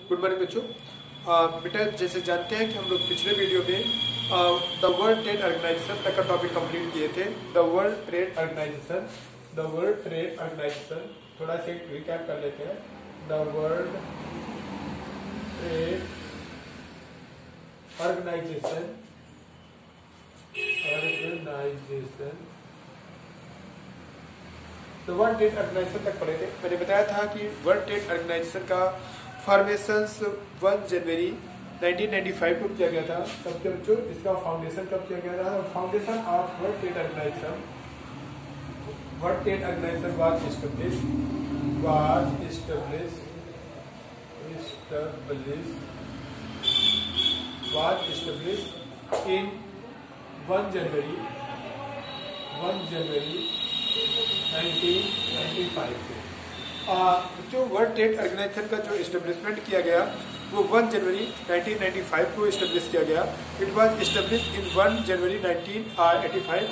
Good morning बच्चों। बेटा जैसे जानते हैं कि हम लोग पिछले वीडियो में द वर्ल्ड ट्रेड ऑर्गेनाइजेशन तक का टॉपिक कंप्लीट किए थे। द वर्ल्ड ट्रेड ऑर्गेनाइजेशन थोड़ा सा रिकैप कर लेते हैं। द वर्ल्ड ट्रेड ऑर्गेनाइजेशन तो वर्ल्ड ट्रेड ऑर्गेनाइजेशन तक पढ़े थे। मैंने बताया था कि वर्ल्ड ट्रेड ऑर्गेनाइजेशन का फॉर्मेशन 1 जनवरी 1995 को किया गया था। तब के बच्चों इसका फाउंडेशन कब किया गया था? Foundation of world trade organization was established in 1 January 1995 को। जो वर्ल्ड ट्रेड ऑर्गेनाइजेशन का जो एस्टेब्लिशमेंट किया गया वो 1 जनवरी 1995 को एस्टेब्लिश किया गया। इट वाज एस्टेब्लिश इन 1 जनवरी 1985।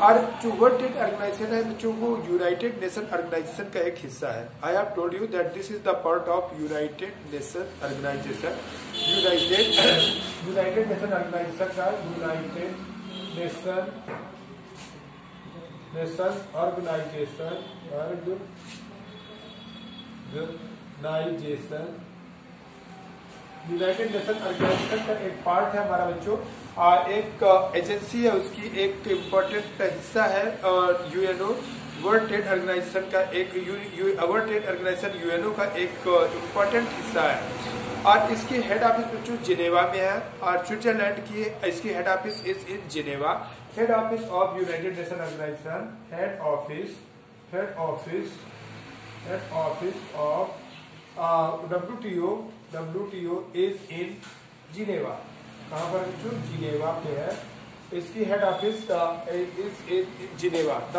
और जो वर्ल्ड ट्रेड ऑर्गेनाइजेशन है बच्चों वो यूनाइटेड नेशन ऑर्गेनाइजेशन का एक हिस्सा है। I have told you that this is the part of United Nation Organisation. United Nation Organisation का United Nation Organisation United Nation Organisation का एक पार्ट है हमारा बच्चों। एक एजेंसी है, उसकी एक इम्पोर्टेंट हिस्सा है। और यूएनओ वर्ल्ड ट्रेड ऑर्गेनाइजेशन का एक वर्ल्ड ट्रेड ऑर्गेनाइजेशन यूएनओ का एक इम्पोर्टेंट हिस्सा है। और इसकी हेड ऑफिस बच्चों जिनेवा में है और स्विट्जरलैंड की इसकी head office is in Geneva. Head office of United Nation Organisation head office of WTO is in Geneva. कहाँ पर बच्चों? जिनेवा पे है। इसकी head office is in Geneva. The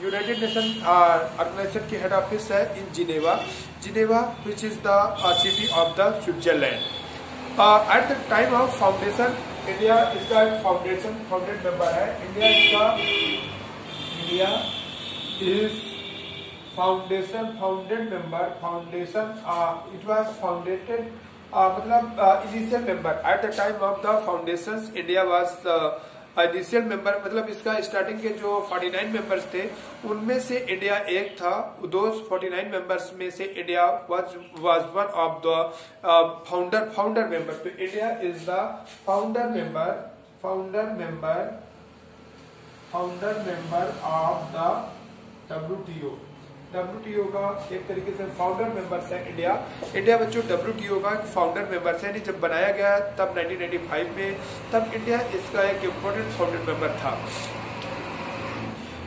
United Nation Organisation की हेड ऑफिस है in Geneva which is the city of the Switzerland. At the time of foundation India इसका founded member है। India is founded member. It was founded मतलब initial member. Eight the time of the foundation India was initial member. मतलब इसका starting के जो 49 members थे उनमें से इंडिया एक था। दोज 49 मेंबर्स में से India was one of the founder member. तो India is the founder member of the WTO का एक तरीके से फाउंडर मेंबर्स है इंडिया बच्चों WTO का फाउंडर मेंबर्स है। जब बनाया गया तब 1995 में, तब इंडिया इसका एक इम्पोर्टेंट फाउंडर मेंबर था।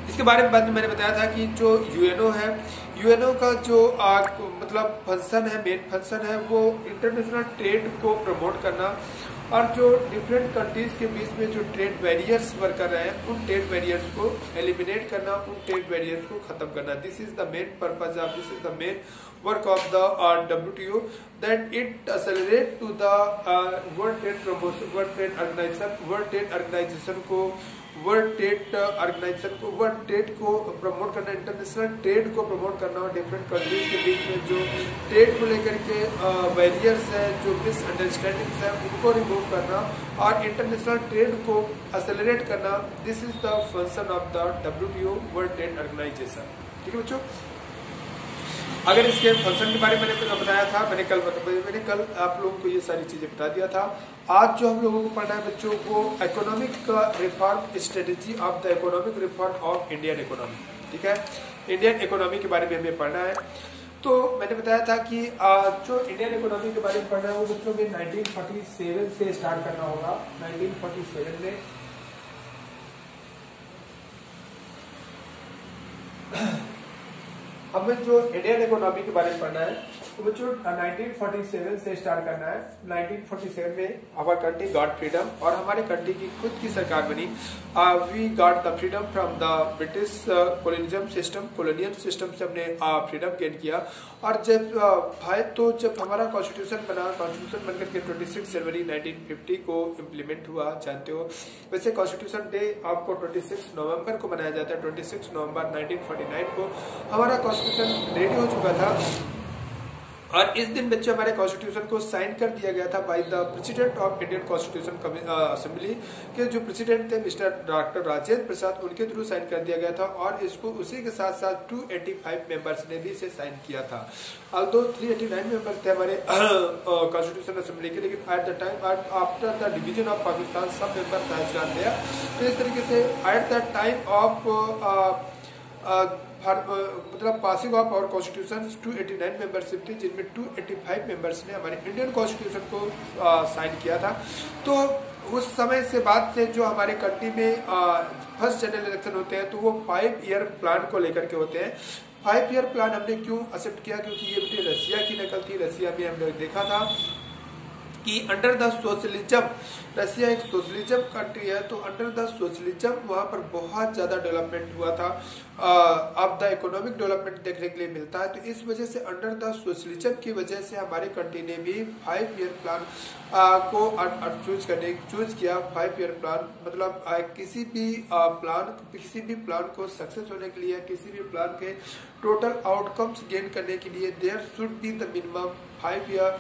इसके बारे में बाद में मैंने बताया था कि जो यूएनओ का जो मतलब फंक्शन है, मेन फंक्शन है वो इंटरनेशनल ट्रेड को प्रमोट करना और जो डिफरेंट कंट्रीज के बीच में जो ट्रेड बैरियर्स वर्क कर रहे हैं उन ट्रेड बैरियर्स को एलिमिनेट करना, उन ट्रेड बैरियर्स को खत्म करना। This is the main purpose of this is the main work of the WTO that it accelerate to the world trade organization को वर्ल्ड ट्रेड को प्रमोट करना, इंटरनेशनल ट्रेड को प्रमोट करना और डिफरेंट कंट्रीज के बीच में जो ट्रेड को लेकर के बैरियर्स है, जो मिसअंडरस्टैंडिंग्स है उनको रिमूव करना और इंटरनेशनल ट्रेड को एक्सेलरेट करना। This is the function of the WTO world trade organization. ठीक है बच्चों, अगर इसके फंक्शन के बारे में मैंने बताया था, मैंने कल आप लोगों को ये सारी चीजें बता दिया था। आज जो हम लोगों को पढ़ना है बच्चों वो economic reform strategy of the economic reform of Indian economy. ठीक है, इंडियन इकोनॉमी के बारे में हमें पढ़ना है। तो मैंने बताया था कि जो इंडियन इकोनॉमी के बारे में पढ़ना है वो बच्चों में 1947 से स्टार्ट करना होगा। 1947 में हमें जो इंडियन इकोनॉमी के बारे में पढ़ना है तो बच्चों 1947 से स्टार्ट करना है। 1947 में आवर कंट्री गॉट फ्रीडम और हमारे कंट्री की खुद की सरकार बनी। We got the freedom from the British colonial system से हमने फ्रीडम गेन किया। और जब जब हमारा कॉन्स्टिट्यूशन बना, कॉन्स्टिट्यूशन बनकर के 26 जनवरी 1950 को इम्प्लीमेंट हुआ, जानते हो। वैसे कॉन्स्टिट्यूशन डे आपको 26 नवंबर को मनाया जाता है। 26 नवंबर 1949 को हमारा कॉन्स्टिट्यूशन रेडी हो चुका था और इस दिन बच्चों हमारे कॉन्स्टिट्यूशन को साइन कर दिया गया था by the president of Indian constitution assembly के जो प्रेसिडेंट थे मिस्टर डॉक्टर राजेंद्र प्रसाद, उनके थ्रू साइन कर दिया गया था। और इसको उसी के साथ साथ 285 मेंबर्स ने भी इसे साइन किया था। ऑल्दो 389 मेंबर्स थे हमारे कॉन्स्टिट्यूशन असेंबली के, लेकिन at the time after the division of Pakistan सब मेंबर हैज गॉन देयर। तो इस तरीके से एट द टाइम ऑफ मतलब passing of our constitution 289 membership थी, जिनमें 285 मेंबर्स ने हमारे इंडियन कॉन्स्टिट्यूशन को साइन किया था। तो उस समय से बाद से जो हमारे कंट्री में फर्स्ट जनरल इलेक्शन होते हैं तो वो 5 ईयर प्लान को लेकर के होते हैं। 5 ईयर प्लान हमने क्यों एक्सेप्ट किया? क्योंकि ये बेटे रसिया की नकल थी। रसिया में हमने देखा था कि अंडर द सोशलिज्म, रसिया एक सोशलिज्म कंट्री है, तो अंडर द सोशलिज्म वहाँ पर बहुत ज़्यादा डेवलपमेंट हुआ था। अब द इकोनॉमिक डेवलपमेंट देखने के लिए मिलता है। तो इस वजह से अंडर द सोशलिज्म की वजह से हमारे कंट्री ने भी 5 ईयर प्लान को चूज किया। 5 ईयर प्लान मतलब किसी भी प्लान को सक्सेस होने के लिए, किसी भी प्लान के टोटल आउटकम्स गेन करने के लिए there should be the minimum 5 year.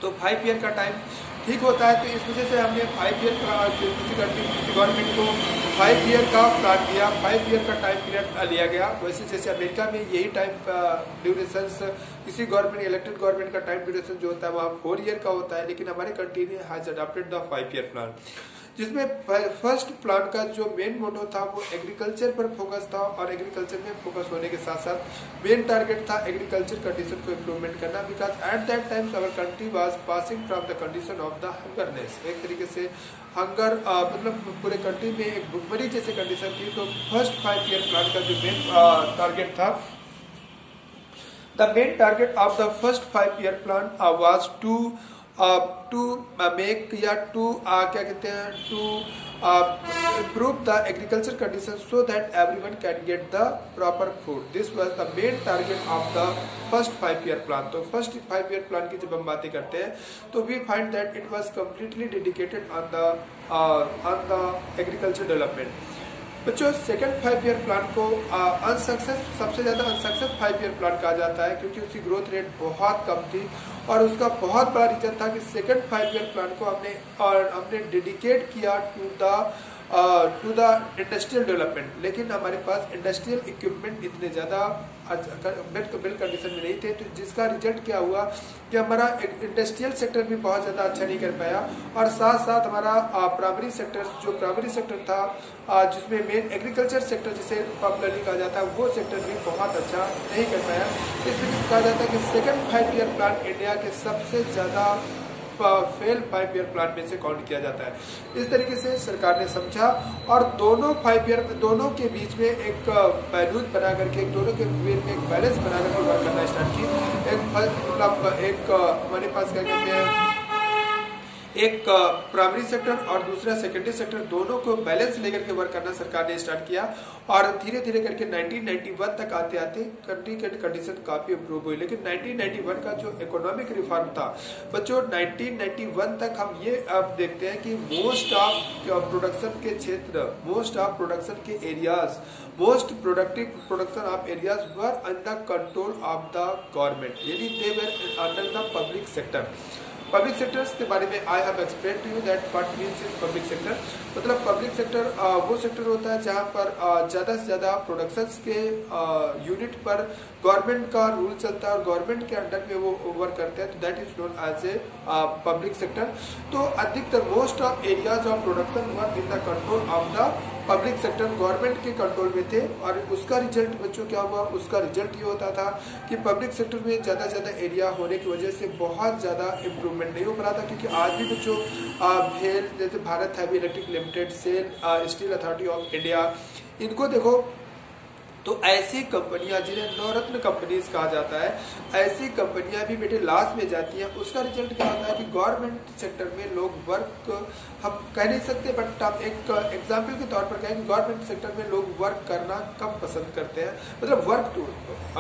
तो 5 ईयर का टाइम ठीक होता है। तो इस वजह से हमने 5 ईयर का किसी गवर्नमेंट को 5 ईयर का प्लान दिया, 5 ईयर का टाइम पीरियड लिया गया। वैसे जैसे अमेरिका में यही टाइम ड्यूरेशन किसी गवर्नमेंट इलेक्टेड गवर्नमेंट का टाइम ड्यूरेशन जो होता है वहाँ 4 ईयर का होता है, लेकिन हमारे कंट्री ने has adopted the 5 year plan, जिसमें फर्स्ट प्लान का जो मेन मोटो था वो एग्रीकल्चर पर फोकस था। और एग्रीकल्चर में फोकस होने के साथ साथ मेन टारगेट था एग्रीकल्चर कंडीशन को इम्प्रूवमेंट करना, because at that time our country was passing from the condition of the hungerness. एक तरीके से हंगर मतलब पूरे कंट्री में एक भुखमरी जैसी कंडीशन थी। तो फर्स्ट 5 ईयर प्लान का जो मेन टारगेट था, the main target of the first 5 year plan was to make या टू क्या कहते हैं to improve the agriculture conditions so that everyone can get the proper food. This was the main target of the first 5 year plan. तो first 5 year plan की जब हम बातें करते हैं तो we find that it was completely dedicated on the agriculture development. बच्चों second 5 year plan को सबसे ज्यादा अनसक्सेस 5 ईयर प्लान कहा जाता है, क्योंकि उसकी ग्रोथ रेट बहुत कम थी। और उसका बहुत बड़ा रीजन था कि सेकंड 5 ईयर प्लान को हमने डेडिकेट किया टू द इंडस्ट्रियल डेवलपमेंट, लेकिन हमारे पास इंडस्ट्रियल इक्विपमेंट इतने ज़्यादा बिल्ड कंडीशन में नहीं थे। तो जिसका रिजल्ट क्या हुआ कि हमारा इंडस्ट्रियल सेक्टर भी बहुत ज़्यादा अच्छा नहीं कर पाया, और साथ साथ हमारा प्राइमरी सेक्टर था जिसमें मेन एग्रीकल्चर सेक्टर जिसे पॉपुलरली कहा जाता है, वो सेक्टर भी बहुत अच्छा नहीं कर पाया। इसलिए कहा जाता है कि सेकंड 5 ईयर प्लान इंडिया के सबसे ज़्यादा फेल 5 ईयर प्लान में से काउंट किया जाता है। इस तरीके से सरकार ने समझा और दोनों 5 ईयर दोनों के बीच में एक बैलेंस बना करके, दोनों के बीच में एक बैलेंस बना करके वर्क करना स्टार्ट की। एक हमारे पास क्या कहते हैं एक प्राइमरी सेक्टर और दूसरा सेकेंडरी सेक्टर, दोनों को बैलेंस लेकर के वर्क करना सरकार ने स्टार्ट किया। और धीरे धीरे करके 1991 तक आते आते कंट्री की कंडीशन काफी इंप्रूव हुई। लेकिन 1991 का जो इकोनॉमिक रिफॉर्म था बच्चों, 1991 तक हम ये अब देखते हैं कि मोस्ट ऑफ प्रोडक्शन के क्षेत्र, मोस्ट ऑफ प्रोडक्शन के areas, most productive production of areas were under control of the government, यानी they were under the public sector. Public sectors के बारे में I have explain to you that what means is public sector. मतलब public sector वो sector होता है जहां पर ज़्यादा से ज़्यादा प्रोडक्शंस के यूनिट पर गवर्नमेंट का रूल चलता है और गवर्नमेंट के अंडर में वो वर्क करते हैं, तो that is known as a public sector. तो अधिकतर most of areas of production were in the control of the public sector, government के कंट्रोल में थे। और उसका रिजल्ट बच्चों क्या हुआ, उसका रिजल्ट ये होता था कि पब्लिक सेक्टर में ज़्यादा से ज़्यादा एरिया होने की वजह से बहुत ज़्यादा इम्प्रूवमेंट नहीं हो पा रहा था। क्योंकि आज भी बच्चों भेल जैसे Bharat heavy electric limited, SAIL, steel authority of India, इनको देखो तो ऐसी कंपनियां जिन्हें नवरत्न कंपनीज कहा जाता है, ऐसी कंपनियां भी बेटे लॉस में जाती हैं। उसका रिजल्ट क्या होता है कि गवर्नमेंट सेक्टर में लोग वर्क, हम कह नहीं सकते बट हम एक एग्जाम्पल के तौर पर कहें कि गवर्नमेंट सेक्टर में लोग वर्क करना कम पसंद करते हैं। मतलब वर्क तो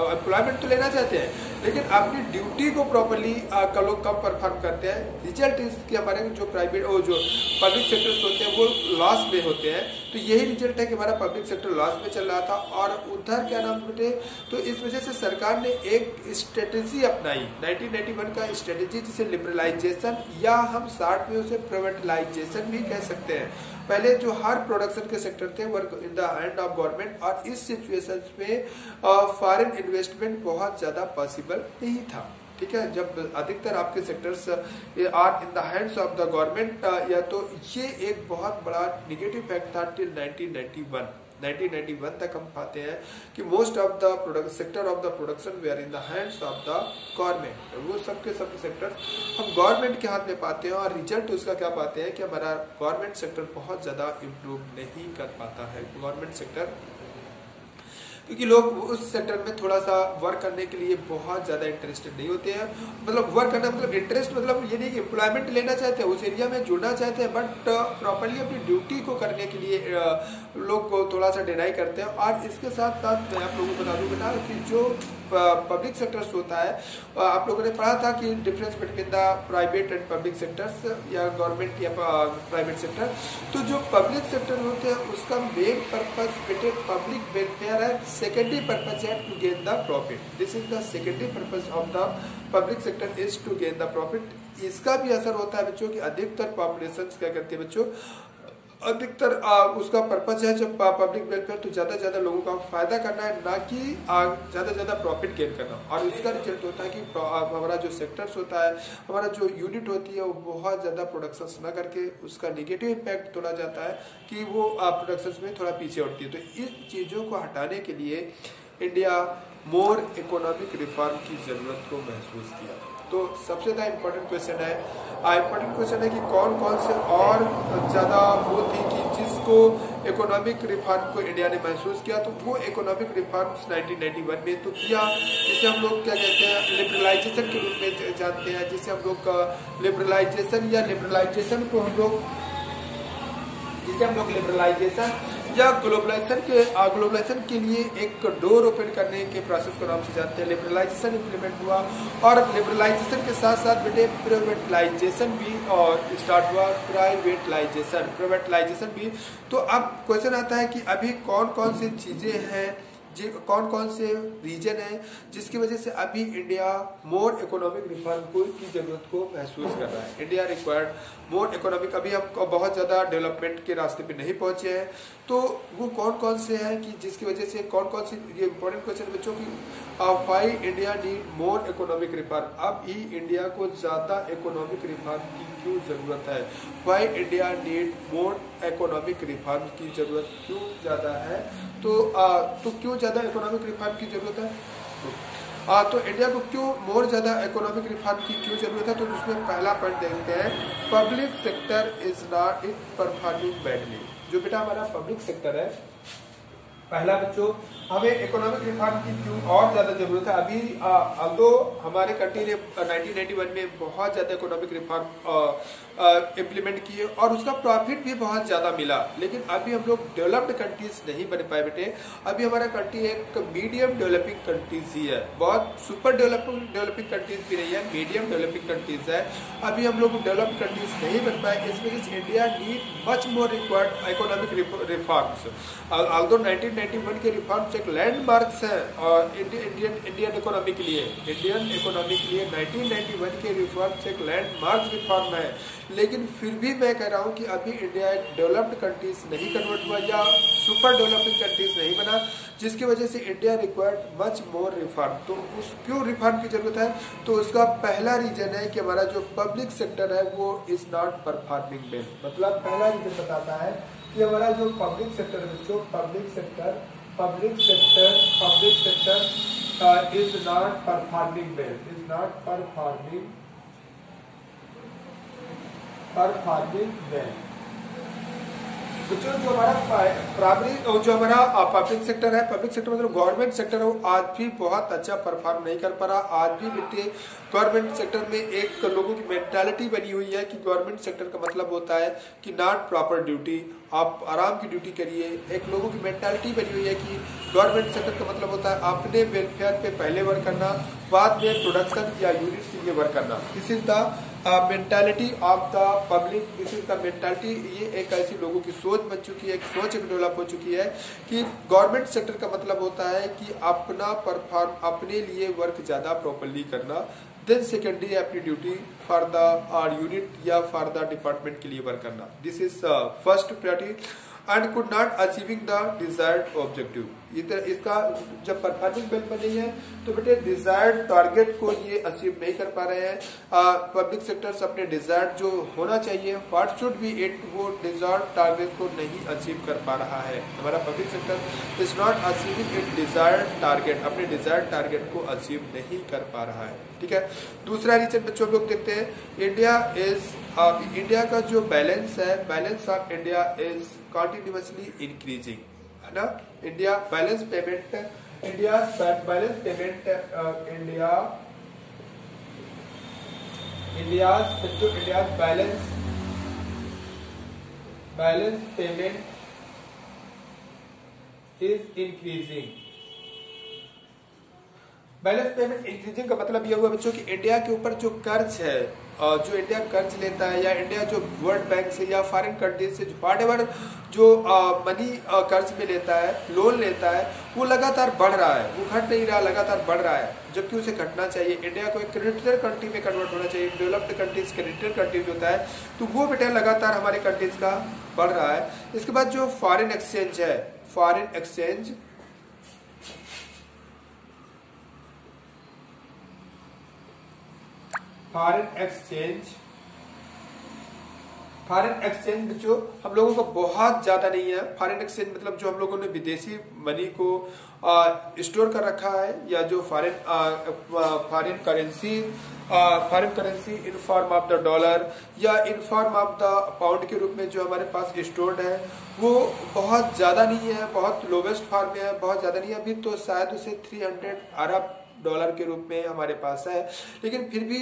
एम्प्लॉयमेंट तो लेना चाहते हैं, लेकिन अपनी ड्यूटी को प्रॉपरली लोग कम परफॉर्म करते हैं। रिजल्ट इसके हमारे जो प्राइवेट जो पब्लिक सेक्टर्स होते हैं वो लॉस में होते हैं। तो यही रिजल्ट है कि हमारा पब्लिक सेक्टर लॉस में चल रहा था और उधर क्या नाम बेटे, तो इस वजह से सरकार ने एक स्ट्रेटेजी अपनाई 1991 का स्ट्रेटेजी, जिसे लिबरलाइजेशन या हम शॉर्ट में उसे प्राइवेटाइजेशन भी कह सकते हैं। पहले जो हर प्रोडक्शन के सेक्टर थे work in the hand of government, और इस सिचुएशन में फॉरेन इन्वेस्टमेंट बहुत ज्यादा पॉसिबल नहीं था। ठीक है, जब अधिकतर आपके sectors are in the hands of the government, या तो ये एक बहुत बड़ा निगेटिव फैक्ट था टिल 1991 तक हम पाते हैं कि most of the product sector of the production they are in the hands of the government. वो सब सेक्टर हम गवर्नमेंट के हाथ में पाते हैं, और रिजल्ट उसका क्या पाते हैं कि हमारा गवर्नमेंट सेक्टर बहुत ज्यादा इम्प्रूव नहीं कर पाता है। गवर्नमेंट सेक्टर, क्योंकि लोग उस सेक्टर में थोड़ा सा वर्क करने के लिए बहुत ज्यादा इंटरेस्टेड नहीं होते हैं। मतलब वर्क करना मतलब इंटरेस्ट, मतलब ये नहीं कि एम्प्लॉयमेंट लेना चाहते हैं, उस एरिया में जुड़ना चाहते हैं, बट प्रॉपरली अपनी ड्यूटी को करने के लिए लोग को थोड़ा सा डिनाई करते हैं। और इसके साथ साथ मैं आप लोगों को बता दूं बेटा कि जो पब्लिक सेक्टर्स होता है, आप लोगों ने पढ़ा था कि difference between the private and public sectors, या गवर्नमेंट या प्राइवेट सेक्टर। तो जो पब्लिक सेक्टर होते हैं उसका मेन पर्पस बेटे पब्लिक वेलफेयर है, सेकेंडरी पर्पस है to gain the profit. This is the secondary purpose of the public sector is to gain the profit. इसका भी असर होता है बच्चों की अधिकतर पॉपुलेशन क्या करती है बच्चों, अधिकतर उसका पर्पज है जब पब्लिक वेलफेयर, तो ज्यादा से ज्यादा लोगों का फायदा करना है, ना कि ज्यादा से ज्यादा प्रॉफिट गेन करना। और इसका रिजल्ट होता है कि हमारा जो सेक्टर्स होता है, हमारा जो यूनिट होती है, वो बहुत ज्यादा प्रोडक्शन न करके उसका निगेटिव इम्पैक्ट थोड़ा जाता है कि वो प्रोडक्शन में थोड़ा पीछे उठती है। तो इस चीजों को हटाने के लिए इंडिया मोर इकोनॉमिक रिफॉर्म की जरूरत को महसूस किया। तो सबसे ज्यादा इम्पोर्टेंट क्वेश्चन है कि कौन कौन से और ज्यादा वो थी कि जिसको इकोनॉमिक रिफॉर्म को इंडिया ने महसूस किया। तो वो इकोनॉमिक रिफॉर्म्स 1991 में तो किया, जिसे हम लोग क्या कहते हैं लिबरलाइजेशन के रूप में जानते हैं, जिसे हम लोग लिबरलाइजेशन या लिबरलाइजेशन को हम लोग लिबरलाइजेशन या ग्लोबलाइजेशन के लिए एक डोर ओपन करने के प्रोसेस को नाम से जानते हैं। लिबरलाइजेशन इम्प्लीमेंट हुआ, और लिबरलाइजेशन के साथ साथ बेटे प्राइवेटाइजेशन भी और स्टार्ट हुआ, प्राइवेटाइजेशन भी। तो अब क्वेश्चन आता है कि अभी कौन कौन सी चीजें हैं, कौन कौन से रीजन है जिसकी वजह से अभी इंडिया मोर इकोनॉमिक रिफॉर्म की जरूरत को महसूस कर रहा है। इंडिया रिक्वायर्ड मोर इकोनॉमिक, अभी हम बहुत ज्यादा डेवलपमेंट के रास्ते पे नहीं पहुंचे हैं। तो वो कौन कौन से हैं कि जिसकी वजह से कौन कौन सी, ये इंपॉर्टेंट क्वेश्चन बच्चों की, why India need more economic reform. अब ही इंडिया को ज्यादा इकोनॉमिक रिफॉर्म की क्यों जरूरत है, why India need more economic reform की जरूरत क्यों ज्यादा है। तो क्यों ज्यादा इकोनॉमिक रिफॉर्म की जरूरत है, तो इंडिया को क्यों मोर ज्यादा इकोनॉमिक रिफॉर्म की क्यों जरूरत है। तो उसमें पहला पॉइंट देखते हैं, public sector is not it performing badly. जो बेटा हमारा पब्लिक सेक्टर है, पहला बच्चों हमें इकोनॉमिक रिफॉर्म की क्यों और ज्यादा जरूरत है। अभी तो हमारे कंट्री ने 1991 में बहुत ज्यादा इकोनॉमिक रिफॉर्म इम्प्लीमेंट किए और उसका प्रॉफिट भी बहुत ज्यादा मिला, लेकिन अभी हम लोग डेवलप्ड कंट्रीज नहीं बन पाए बेटे। अभी हमारा कंट्री एक मीडियम डेवलपिंग कंट्रीज ही है, बहुत सुपर डेवलपिंग कंट्रीज भी नहीं है, मीडियम डेवलपिंग कंट्रीज है। अभी हम लोग डेवलप्ड कंट्रीज नहीं बन पाए, इस वजह से India need much more required economic reforms. Although 1991 के रिफॉर्म्स एक लैंडमार्क्स है और इंडियन इकोनॉमी के लिए 1991 के रिफॉर्म्स एक लैंडमार्क रिफॉर्म है, लेकिन फिर भी मैं कह रहा हूं कि अभी इंडिया एक डेवलप्ड कंट्रीज नहीं कन्वर्ट हुआ या सुपर डेवलपिंग कंट्रीज नहीं बना, जिसकी वजह से India required much more reform. तो उस क्यों रिफॉर्म की जरूरत है, तो उसका पहला रीजन है कि हमारा जो पब्लिक सेक्टर है वो इज नॉट परफॉर्मिंग वेल। मतलब पहला रीजन बताता है कि हमारा जो पब्लिक सेक्टर है, जो public sector is not performing well, is not performing well। जो हमारा पब्लिक सेक्टर है, पब्लिक सेक्टर मतलब गवर्नमेंट सेक्टर है, वो आज भी बहुत अच्छा परफॉर्म नहीं कर पा रहा। आज भी बेटे गवर्नमेंट सेक्टर में एक लोगों की मेंटालिटी बनी हुई है कि गवर्नमेंट सेक्टर का मतलब होता है कि नॉट प्रॉपर ड्यूटी, आप आराम की ड्यूटी करिए। एक लोगों की मेंटालिटी बनी हुई है कि गवर्नमेंट सेक्टर का मतलब होता है अपने वेलफेयर पे पहले वर्क करना, बाद में प्रोडक्शन या यूनिट के लिए वर्क करना। This is the mentality of the public, this is the mentality. ये एक ऐसी लोगों की सोच बन चुकी है, एक सोच एक डेवलप हो चुकी है कि गवर्नमेंट सेक्टर का मतलब होता है कि अपना परफॉर्म, अपने लिए वर्क ज्यादा प्रॉपरली करना, देन सेकेंडरी अपनी ड्यूटी फॉर द यूनिट या फॉर द डिपार्टमेंट के लिए वर्क करना। This is first priority and could not achieving the desired objective. इसका जब परफॉर्मिंग वेल बनी है तो बेटे डिजायर्ड टारगेट को ये अचीव नहीं कर पा रहे हैं। पब्लिक सेक्टर्स अपने डिजायर्ड जो होना चाहिए व्हाट शुड बी इट, वो डिजायर्ड टारगेट को नहीं अचीव कर पा रहा है। हमारा public sector is not achieving it desired target, अपने डिजायर्ड टारगेट को अचीव नहीं कर पा रहा है। ठीक है, दूसरा रीजन बच्चों लोग देखते हैं इंडिया का जो बैलेंस है, balance of India is continuously increasing, है ना। India balance payment, India balance payment, India balance payment is increasing. Balance payment increasing का मतलब यह हुआ बच्चों कि इंडिया के ऊपर जो कर्ज है, जो इंडिया कर्ज लेता है या इंडिया जो वर्ल्ड बैंक से या फॉरेन कंट्रीज से व्हाटएवर जो मनी कर्ज में लेता है, लोन लेता है, वो लगातार बढ़ रहा है, वो घट नहीं रहा, लगातार बढ़ रहा है, जबकि उसे घटना चाहिए। इंडिया को एक क्रेडिटर कंट्री में कन्वर्ट होना चाहिए, डेवलप्ड कंट्रीज क्रेडिटर कंट्रीज होता है, तो वो बेटा लगातार हमारे कंट्रीज का बढ़ रहा है। इसके बाद जो फॉरेन एक्सचेंज है, फॉरेन एक्सचेंज फॉरेन एक्सचेंज जो हम लोगों का बहुत ज्यादा नहीं है। फॉरेन एक्सचेंज मतलब जो हम लोगों ने विदेशी मनी को स्टोर कर रखा है, या जो foreign currency in form of the dollar या in form of the pound के रूप में जो हमारे पास स्टोर्ड है, वो बहुत ज्यादा नहीं है, बहुत लोवेस्ट फॉर्म में है, बहुत ज्यादा नहीं है। अभी तो शायद उसे 300 अरब डॉलर के रूप में हमारे पास है, लेकिन फिर भी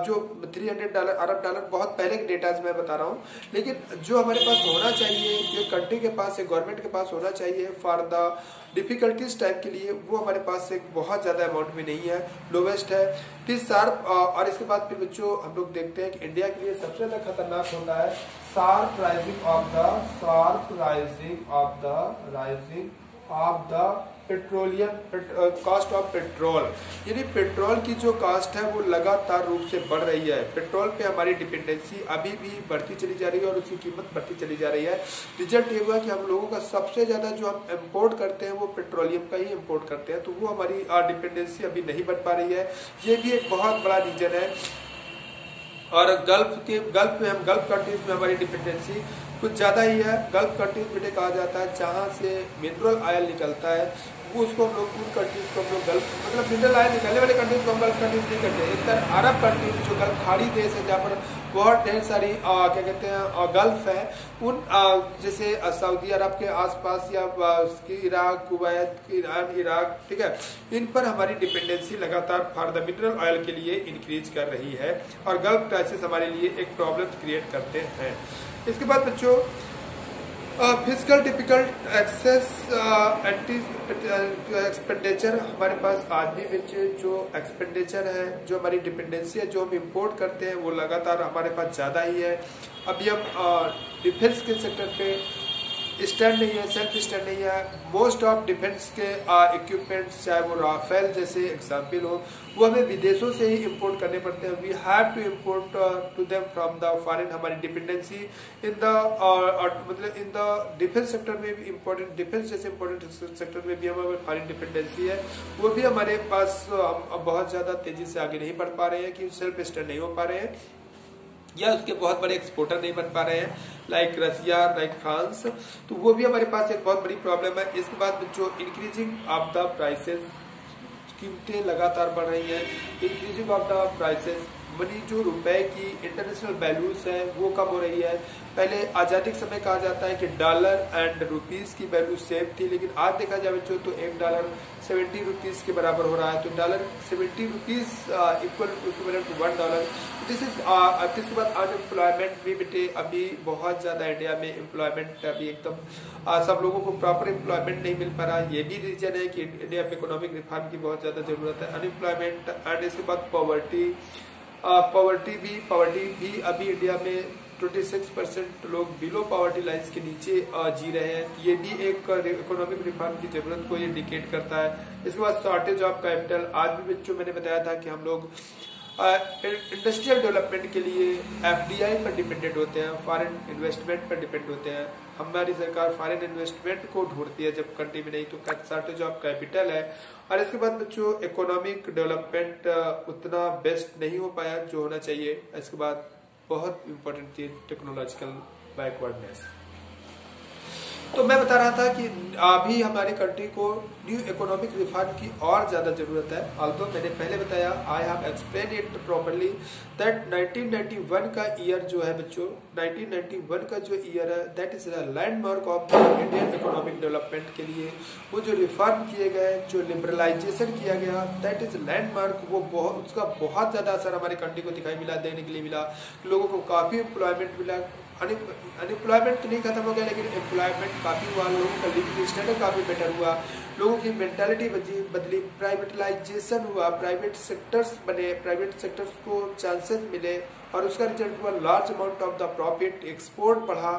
जो 300 अरब डॉलर बहुत पहले के डेटाज मैं बता रहा हूँ, लेकिन जो हमारे पास होना चाहिए, जो कंट्री के पास है, गवर्नमेंट के पास होना चाहिए फॉर द डिफिकल्टीज टाइप के लिए, वो हमारे पास एक बहुत ज्यादा अमाउंट में नहीं है, लोवेस्ट है। फिर शार्प, और इसके बाद फिर बच्चों हम लोग देखते हैं कि इंडिया के लिए सबसे ज्यादा खतरनाक होता है sharp rising of the petroleum cost of petrol, यानी पेट्रोल की जो कॉस्ट है वो लगातार रूप से बढ़ रही है। पेट्रोल पे हमारी डिपेंडेंसी अभी भी बढ़ती चली जा रही है और उसकी कीमत बढ़ती चली जा रही है। रिजल्ट ये हुआ कि हम लोगों का सबसे ज्यादा जो हम इम्पोर्ट करते हैं वो पेट्रोलियम का ही इम्पोर्ट करते हैं, तो वो हमारी डिपेंडेंसी अभी नहीं बढ़ पा रही है। ये भी एक बहुत बड़ा रीजन है। और गल्फ कंट्रीज में हमारी डिपेंडेंसी कुछ ज्यादा ही है। गल्फ कंट्रीज बेटे कहा जाता है जहां से मिनरल ऑयल निकलता है, वो उसको हम लोग उन कंट्रीज को हम लोग गल्फ मतलब मिनरल ऑयल निकलने वाले कंट्रीज को हम गल्फ कंट्रीज नहीं कहते। एक तरह अरब कंट्रीज जो गल्फ खाड़ी देश है जहाँ पर बहुत ढेर सारी क्या कहते हैं गल्फ है, उन जैसे सऊदी अरब के आसपास या इराक, कुवैत, ईरान, इराक, ठीक है, इन पर हमारी डिपेंडेंसी लगातार फॉर द मिनरल ऑयल के लिए इंक्रीज कर रही है और गल्फ क्राइसिस हमारे लिए एक प्रॉब्लम क्रिएट करते हैं। इसके बाद बच्चों फिजिकल डिफिकल्ट एक्सेस एक्सपेंडिचर, हमारे पास आज भी बच्चे जो एक्सपेंडिचर है, जो हमारी डिपेंडेंसी है, जो हम इंपोर्ट करते हैं वो लगातार हमारे पास ज़्यादा ही है। अभी हम डिफेंस के सेक्टर पे स्टैंड नहीं है, सेल्फ स्टैंड नहीं है। मोस्ट ऑफ डिफेंस के इक्विपमेंट्स, चाहे वो राफेल जैसे एग्जाम्पल हो, वो हमें विदेशों से ही इंपोर्ट करने पड़ते हैं। We have to import to them from the foreign. हमारी डिपेंडेंसी इन द मतलब इन द डिफेंस सेक्टर में भी इम्पोर्टेंट, डिफेंस जैसे इम्पोर्टेंट सेक्टर में भी हमारी फॉरेन डिपेंडेंसी है, वो भी हमारे पास हम बहुत ज्यादा तेजी से आगे नहीं बढ़ पा रहे हैं कि सेल्फ स्टैंड नहीं हो पा रहे हैं या उसके बहुत बड़े एक्सपोर्टर नहीं बन पा रहे हैं, लाइक रसिया, लाइक फ्रांस, तो वो भी हमारे पास एक बहुत बड़ी प्रॉब्लम है। इसके बाद जो इंक्रीजिंग ऑफ द प्राइसेस, कीमतें लगातार बढ़ रही है। Increasing of the prices, money जो रुपए की इंटरनेशनल वैल्यूज है वो कम हो रही है। पहले आजादी के समय कहा जाता है कि डॉलर एंड रुपीस की वैल्यू सेम थी, लेकिन आज देखा जाए बच्चों तो $1 70 रुपीज के बराबर हो रहा है, तो dollar 70 rupees equivalent to $1। This is इसके बाद अनएम्प्लॉयमेंट भी बेटे अभी बहुत ज्यादा इंडिया में एम्प्लॉयमेंट अभी एकदम सब लोगों को प्रॉपर एम्प्लॉयमेंट नहीं मिल पा रहा। ये भी रीजन है कि इंडिया में इकोनॉमिक रिफॉर्म की बहुत ज्यादा जरूरत है। अनएम्प्लॉयमेंट एंड इसके बाद पॉवर्टी, पॉवर्टी भी अभी इंडिया में 26% लोग बिलो पॉवर्टी लाइन्स के नीचे जी रहे हैं। ये भी एक इकोनॉमिक रिफॉर्म की जरूरत को इंडिकेट करता है। इसके बाद शॉर्टेज ऑफ कैपिटल, आज भी बच्चों मैंने बताया था कि हम लोग इंडस्ट्रियल डेवलपमेंट के लिए एफडीआई पर डिपेंडेंट होते हैं, फॉरेन इन्वेस्टमेंट पर डिपेंड होते हैं। हमारी सरकार फॉरेन इन्वेस्टमेंट को ढूंढती है जब कंट्री में नहीं तो शॉर्टेज ऑफ कैपिटल है। और इसके बाद बच्चों इकोनॉमिक डेवलपमेंट उतना बेस्ट नहीं हो पाया जो होना चाहिए। इसके बाद बहुत इंपॉर्टेंट थी टेक्नोलॉजिकल बैकवर्डनेस। तो मैं बता रहा था कि अभी हमारी कंट्री को न्यू इकोनॉमिक रिफॉर्म की और ज्यादा जरूरत है। ऑल्दो मैंने पहले बताया, आई have explain it properly that 1991 का ईयर जो है बच्चों, 1991 का जो ईयर है that is a landmark of Indian economic development के लिए। वो जो रिफॉर्म किए गए, जो लिबरलाइजेशन किया गया, दैट इज लैंडमार्क। वो उसका बहुत ज्यादा असर हमारी कंट्री को दिखाई मिला, देखने के लिए मिला। लोगों को काफी एम्प्लॉयमेंट मिला। अनएम्प्लॉयमेंट तो नहीं खत्म हो गया, लेकिन एम्प्लॉयमेंट काफी हुआ, लोगों का लिविंग स्टैंडर्ड काफी बेटर हुआ, लोगों की मेंटालिटी बदली, प्राइवेटलाइजेशन हुआ, प्राइवेट सेक्टर्स बने, प्राइवेट सेक्टर्स को चांसेस मिले और उसका रिजल्ट हुआ large amount of the profit, export बढ़ा,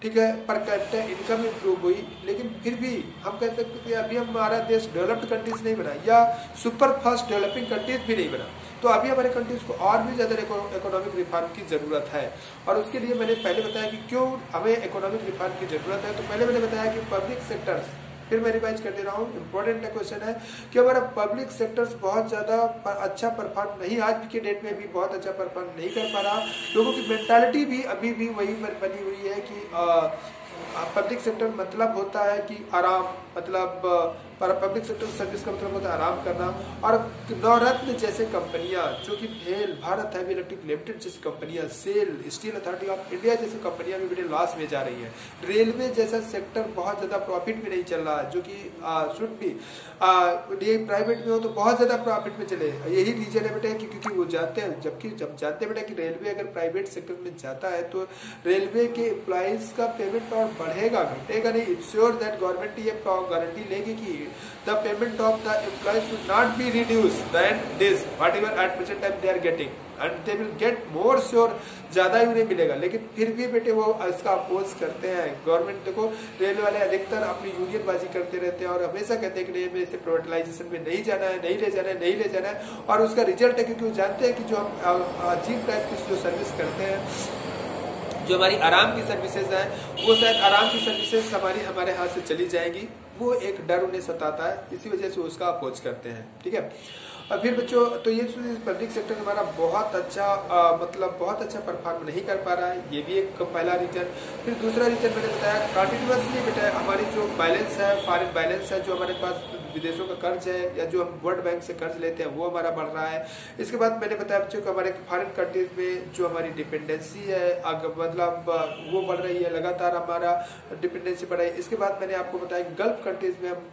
ठीक है, पर कैपिटा इनकम इंप्रूव हुई। लेकिन फिर भी हम कह सकते हैं कि अभी हमारा देश डेवलप्ड कंट्रीज नहीं बना या सुपर फास्ट डेवलपिंग कंट्रीज भी नहीं बना। तो अभी हमारे कंट्रीज को और भी ज्यादा इकोनॉमिक रिफॉर्म की जरूरत है। और उसके लिए मैंने पहले बताया कि क्यों हमें इकोनॉमिक रिफॉर्म की जरूरत है। तो पहले मैंने बताया कि पब्लिक सेक्टर्स, फिर मैं रिवाइज कर दे रहा हूँ, इंपॉर्टेंट क्वेश्चन है कि हमारा पब्लिक सेक्टर्स बहुत ज्यादा अच्छा परफॉर्म नहीं, आज के डेट में भी बहुत अच्छा परफॉर्म नहीं कर पा रहा। लोगों की मेंटालिटी भी अभी भी वही बनी हुई है कि पब्लिक सेक्टर मतलब होता है कि आराम, मतलब पब्लिक सेक्टर सर्विस का मतलब होता है आराम करना। और नवरत्न जैसे कंपनियां जो कि भेल, भारत हैवी इलेक्ट्रिक लिमिटेड जैसी कंपनियां, SAIL, steel authority of India जैसी कंपनियां भी बड़े लॉस में जा रही हैं। रेलवे जैसा सेक्टर बहुत ज्यादा प्रॉफिट में नहीं चल रहा, जो कि शुड भी प्राइवेट में हो तो बहुत ज्यादा प्रॉफिट में चले। यही रीजन है बेटा कि क्योंकि वो जाते हैं, जबकि जब जानते हैं बेटा कि रेलवे अगर प्राइवेट सेक्टर में जाता है तो रेलवे के एम्प्लॉइज का पेमेंट और बढ़ेगा, घटेगा नहीं। इट्स श्योर दैट गवर्नमेंट ये गारंटी लेगी कि the payment of the employees should not be reduced than this whatever at present time they are getting, and they will get more sure, ज्यादा ही उन्हें मिलेगा। लेकिन फिर भी बेटे वो इसका अपोज करते हैं। गवर्नमेंट देखो, रेल वाले अधिकतर अपनी यूनियन बाजी करते रहते हैं और हमेशा कहते हैं कि नहीं, हमें इसे प्राइवेटाइजेशन में नहीं जाना है, नहीं ले जाना है, नहीं ले जाना है। और उसका रिजल्ट है क्योंकि वो जानते हैं कि जो हम अजीब टाइप की जो सर्विस करते हैं, जो हमारी आराम की सर्विसेज है, वो शायद आराम की सर्विसेज हमारे हाथ से चली जाएंगी। वो एक डर उन्हें सताता है, इसी वजह से उसका अपोज करते हैं। ठीक है, और फिर बच्चों तो ये पब्लिक सेक्टर हमारा बहुत अच्छा मतलब बहुत अच्छा परफॉर्म नहीं कर पा रहा है, ये भी एक पहला रीजन। फिर दूसरा रीजन मैंने बताया कंटिन्यूसली बेटा हमारी जो बैलेंस है, फॉरेन बैलेंस है, जो हमारे पास विदेशों का कर्ज है या जो हम वर्ल्ड बैंक से कर्ज लेते हैं वो हमारा बढ़ रहा है। इसके बाद मैंने बताया बच्चों को हमारे फॉरेन कंट्रीज में जो हमारी डिपेंडेंसी है मतलब वो बढ़ रही है, लगातार हमारा डिपेंडेंसी बढ़ रही है। इसके बाद मैंने आपको बताया कि गल्फ कंट्रीज में हम